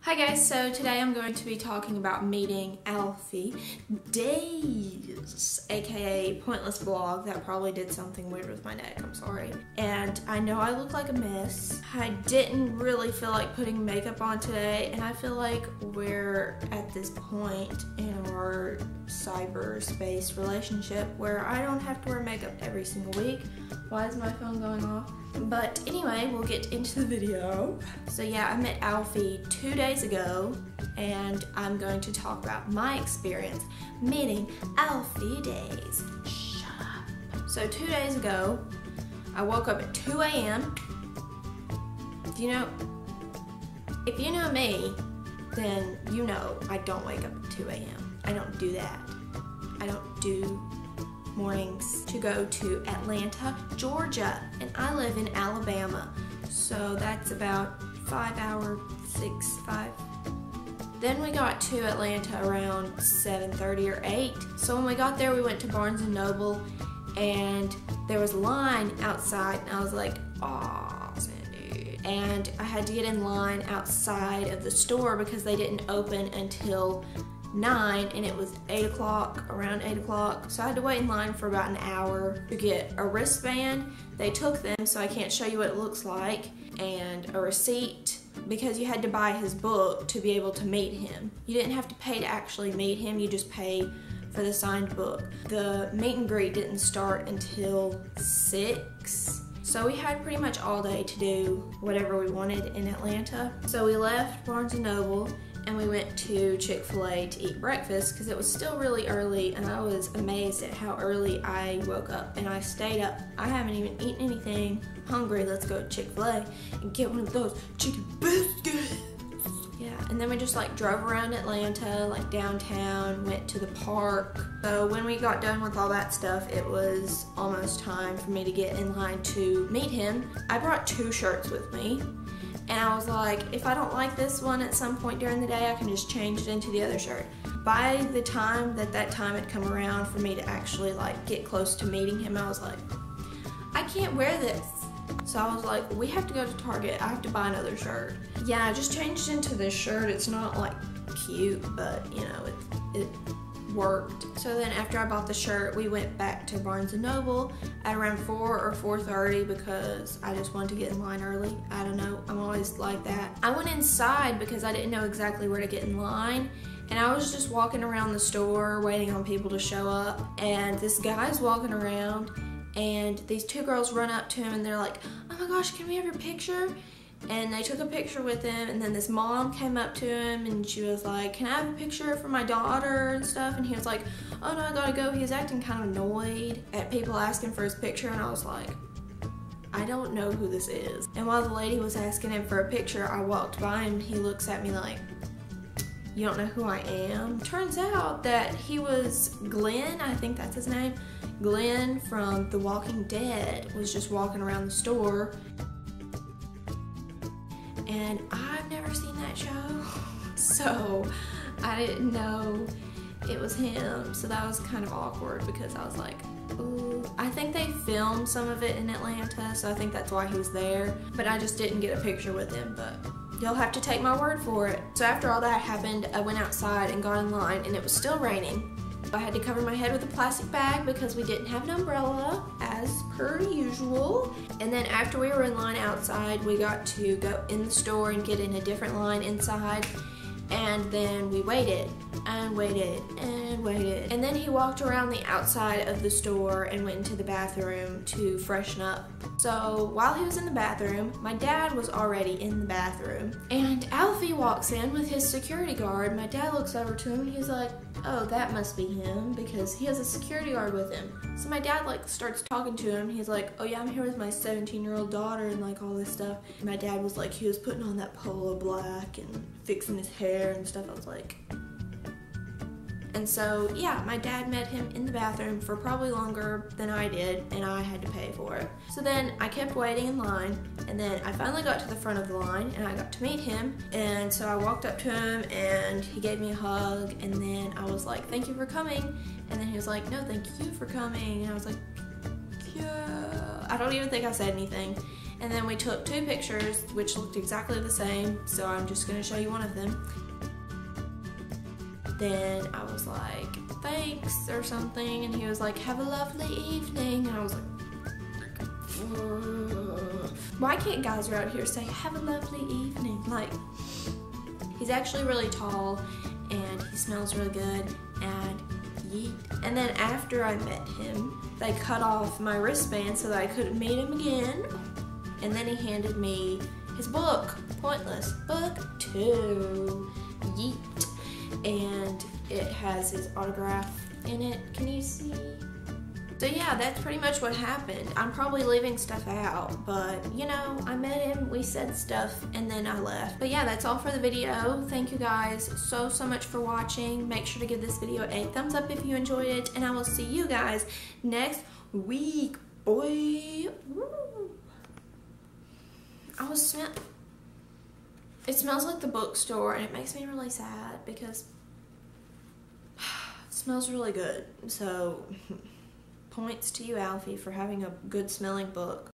Hi guys, so today I'm going to be talking about meeting Alfie Deyes, aka Pointless Blog. That probably did something weird with my neck, I'm sorry. And I know I look like a mess. I didn't really feel like putting makeup on today, and I feel like we're at this point in our cyberspace relationship where I don't have to wear makeup every single week. Why is my phone going off? But anyway, we'll get into the video. So yeah, I met Alfie 2 days ago, and I'm going to talk about my experience meeting Alfie Deyes. Shut up. So 2 days ago, I woke up at 2 a.m. If you know me, then you know I don't wake up at 2 a.m. I don't do that. I don't do mornings to go to Atlanta, Georgia, and I live in Alabama, so that's about 5 hours, 5. Then we got to Atlanta around 7:30 or 8. So when we got there, we went to Barnes & Noble, and there was a line outside, and I was like, aw, Sandy. And I had to get in line outside of the store because they didn't open until 9, and it was 8 o'clock, around 8 o'clock. So I had to wait in line for about an hour to get a wristband. They took them, so I can't show you what it looks like, and a receipt, because you had to buy his book to be able to meet him. You didn't have to pay to actually meet him, you just pay for the signed book. The meet and greet didn't start until 6. So we had pretty much all day to do whatever we wanted in Atlanta. So we left Barnes & Noble, and we went to Chick-fil-A to eat breakfast because it was still really early, and I was amazed at how early I woke up, and I stayed up. I haven't even eaten anything. Hungry, let's go to Chick-fil-A and get one of those chicken biscuits. Yeah, and then we just like drove around Atlanta, like downtown, went to the park. So when we got done with all that stuff, it was almost time for me to get in line to meet him. I brought 2 shirts with me. And I was like, if I don't like this one at some point during the day, I can just change it into the other shirt. By the time that time had come around for me to actually like get close to meeting him, I was like, I can't wear this. So I was like, we have to go to Target. I have to buy another shirt. Yeah, I just changed into this shirt. It's not like cute, but you know, it worked. So then after I bought the shirt, we went back to Barnes & Noble at around 4 or 4:30 because I just wanted to get in line early. I don't know, I'm always like that. I went inside because I didn't know exactly where to get in line, and I was just walking around the store waiting on people to show up, and this guy's walking around, and these 2 girls run up to him and they're like, oh my gosh, can we have your picture? And they took a picture with him, and then this mom came up to him and she was like, can I have a picture for my daughter and stuff? And he was like, oh no, I gotta go. He was acting kind of annoyed at people asking for his picture, and I was like, I don't know who this is. And while the lady was asking him for a picture, I walked by him and he looks at me like, you don't know who I am? Turns out that he was Glenn, I think that's his name. Glenn from The Walking Dead was just walking around the store. And I've never seen that show, so I didn't know it was him, so that was kind of awkward because I was like, ooh. I think they filmed some of it in Atlanta, so I think that's why he was there, but I just didn't get a picture with him, but you'll have to take my word for it. So after all that happened, I went outside and got in line, and it was still raining. I had to cover my head with a plastic bag because we didn't have an umbrella, as per usual. And then after we were in line outside, we got to go in the store and get in a different line inside. And then we waited and waited and waited. And then he walked around the outside of the store and went into the bathroom to freshen up. So while he was in the bathroom, my dad was already in the bathroom. And Alfie walks in with his security guard. My dad looks over to him and he's like, oh, that must be him, because he has a security guard with him. So my dad like starts talking to him. He's like, oh yeah, I'm here with my 17-year-old daughter and like all this stuff. And my dad was like, he was putting on that polo black and fixing his hair and stuff. I was like, and so yeah, my dad met him in the bathroom for probably longer than I did, and I had to pay for it. So then I kept waiting in line, and then I finally got to the front of the line and I got to meet him. And so I walked up to him and he gave me a hug, and then I was like, thank you for coming. And then he was like, no, thank you for coming. And I was like, yeah. I don't even think I said anything. And then we took 2 pictures, which looked exactly the same, so I'm just gonna show you one of them. Then I was like, thanks, or something, and he was like, have a lovely evening, and I was like, why can't guys around here say, have a lovely evening? Like, he's actually really tall, and he smells really good, and yeet. And then after I met him, they cut off my wristband so that I couldn't meet him again, and then he handed me his book, Pointless, book 2, yeet. And it has his autograph in it. Can you see? So yeah, that's pretty much what happened. I'm probably leaving stuff out, but you know, I met him, we said stuff, and then I left. But yeah, that's all for the video. Thank you guys so much for watching. Make sure to give this video a thumbs up if you enjoyed it, and I will see you guys next week, boy. Woo. It smells like the bookstore, and it makes me really sad because it smells really good. So, points to you, Alfie, for having a good smelling book.